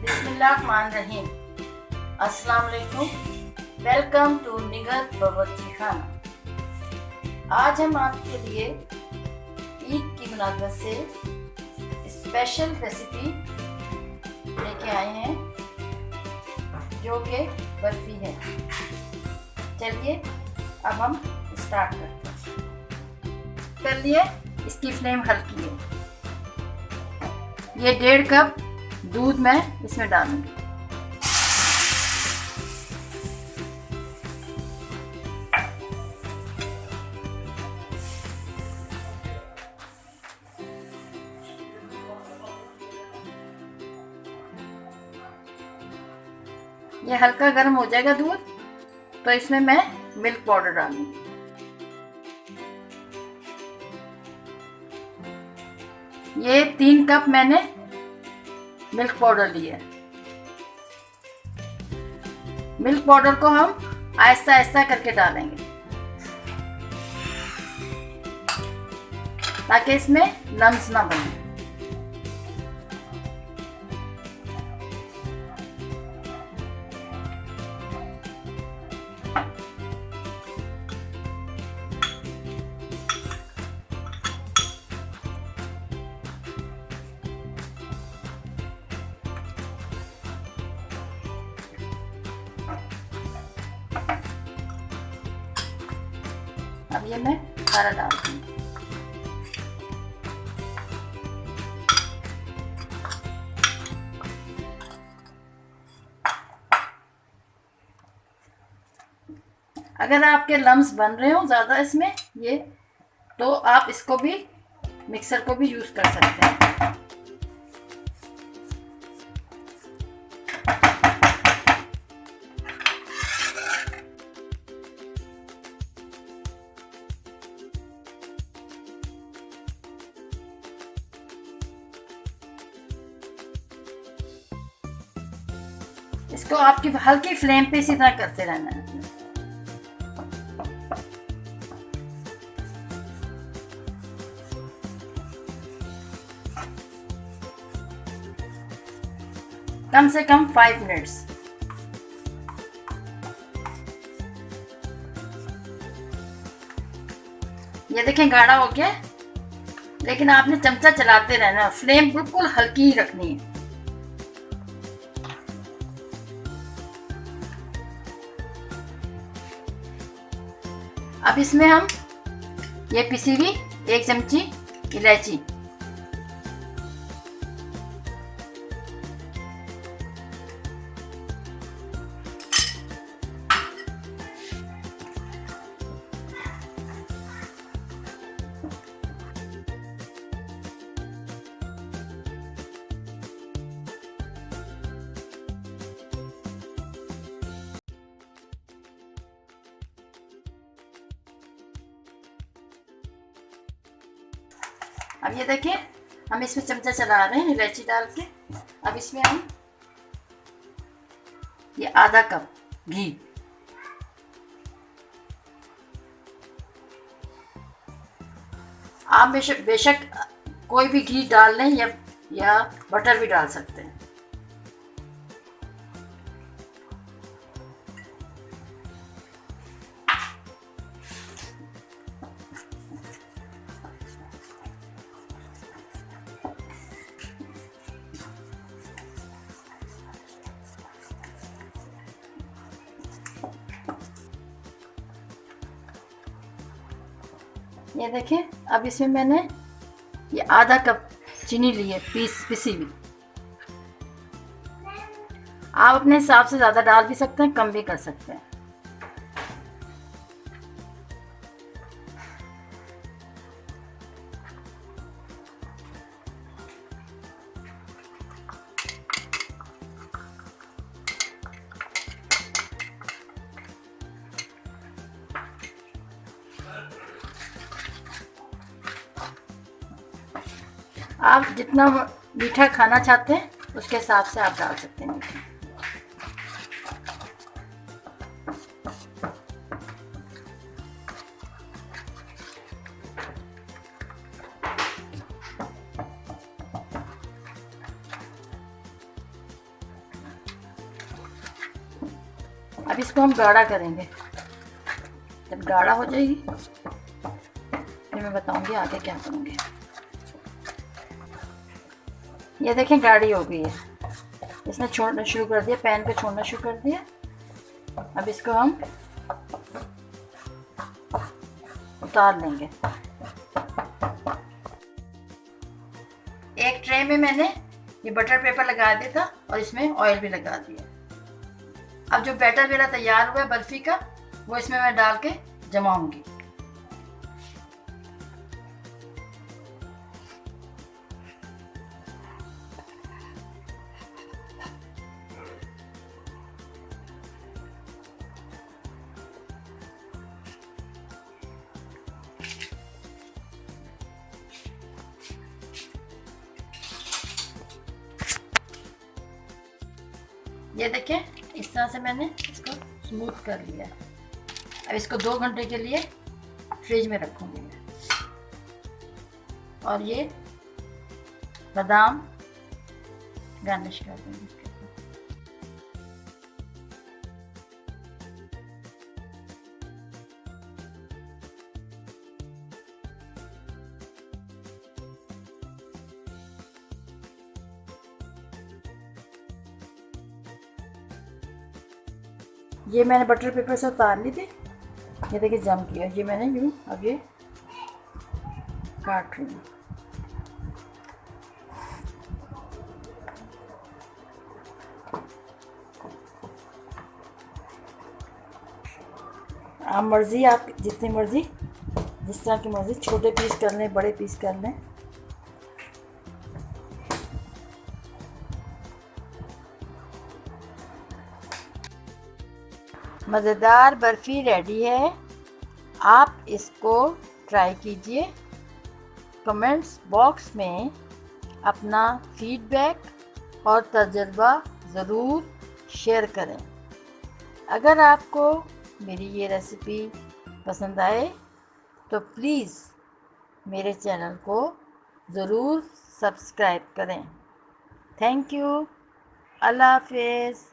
बिस्मिल्लाहिर्रहमानिर्रहीम। अस्सलाम वालेकुम। वेलकम टू नighat'sbaawarchikhana। आज हम आपके लिए ईद की मुनासबत से स्पेशल रेसिपी लेके आए हैं जो कि बर्फ़ी है। चलिए अब हम स्टार्ट करते हैं। कर लिए, इसकी फ्लेम हल्की है। ये 1.5 कप दूध मैं इसमें डालूंगी। ये हल्का गर्म हो जाएगा दूध, तो इसमें मैं मिल्क पाउडर डालूंगी। ये 3 कप मैंने मिल्क पाउडर लिया है। मिल्क पाउडर को हम आहिस्ता आहिस्ता करके डालेंगे ताकि इसमें लम्स ना बने। अब ये मैं सारा डाल दूंगी। अगर आपके लम्स बन रहे हो ज़्यादा इसमें ये, तो आप इसको भी मिक्सर को भी यूज़ कर सकते हैं। इसको आपकी हल्की फ्लेम पे इसी तरह करते रहना है। कम से कम 5 मिनट्स। ये देखें गाढ़ा हो गया, लेकिन आपने चमचा चलाते रहना, फ्लेम बिल्कुल हल्की ही रखनी है। अब इसमें हम ये पिसी हुई 1 चमची इलायची, अब ये देखिए हम इसमें चमचा चला रहे हैं इलायची डाल के। अब इसमें हम ये आधा कप घी, आप बेशक कोई भी घी डाल लें या बटर भी डाल सकते हैं। ये देखिए अब इसमें मैंने ये आधा कप चीनी ली है पिसी हुई। आप अपने हिसाब से ज़्यादा डाल भी सकते हैं, कम भी कर सकते हैं। आप जितना मीठा खाना चाहते हैं उसके हिसाब से आप डाल सकते हैं मीठा। अब इसको हम गाढ़ा करेंगे। जब गाढ़ा हो जाएगी फिर मैं बताऊंगी आगे क्या करूँगी। ये देखें गाढ़ी हो गई है, इसने छोड़ना शुरू कर दिया, पैन पे छोड़ना शुरू कर दिया। अब इसको हम उतार लेंगे। एक ट्रे में मैंने ये बटर पेपर लगा दिया था और इसमें ऑयल भी लगा दिया। अब जो बैटर मेरा तैयार हुआ है बर्फ़ी का, वो इसमें मैं डाल के जमाऊंगी। ये देखें, इस तरह से मैंने इसको स्मूथ कर लिया। अब इसको 2 घंटे के लिए फ्रिज में रखूंगी मैं। और ये बादाम गार्निश कर दूंगी इसके ऊपर। ये मैंने बटर पेपर से उतार ली थी, ये देखिए जम किया। ये मैंने यूँ अब ये काट रही हूँ। आप मर्ज़ी, आप जितनी मर्ज़ी, जिस तरह की मर्ज़ी, छोटे पीस कर लें, बड़े पीस कर लें। मज़ेदार बर्फ़ी रेडी है। आप इसको ट्राई कीजिए। कमेंट्स बॉक्स में अपना फीडबैक और तजुर्बा ज़रूर शेयर करें। अगर आपको मेरी ये रेसिपी पसंद आए तो प्लीज़ मेरे चैनल को ज़रूर सब्सक्राइब करें। Thank you. अल्लाह हाफ़िज़।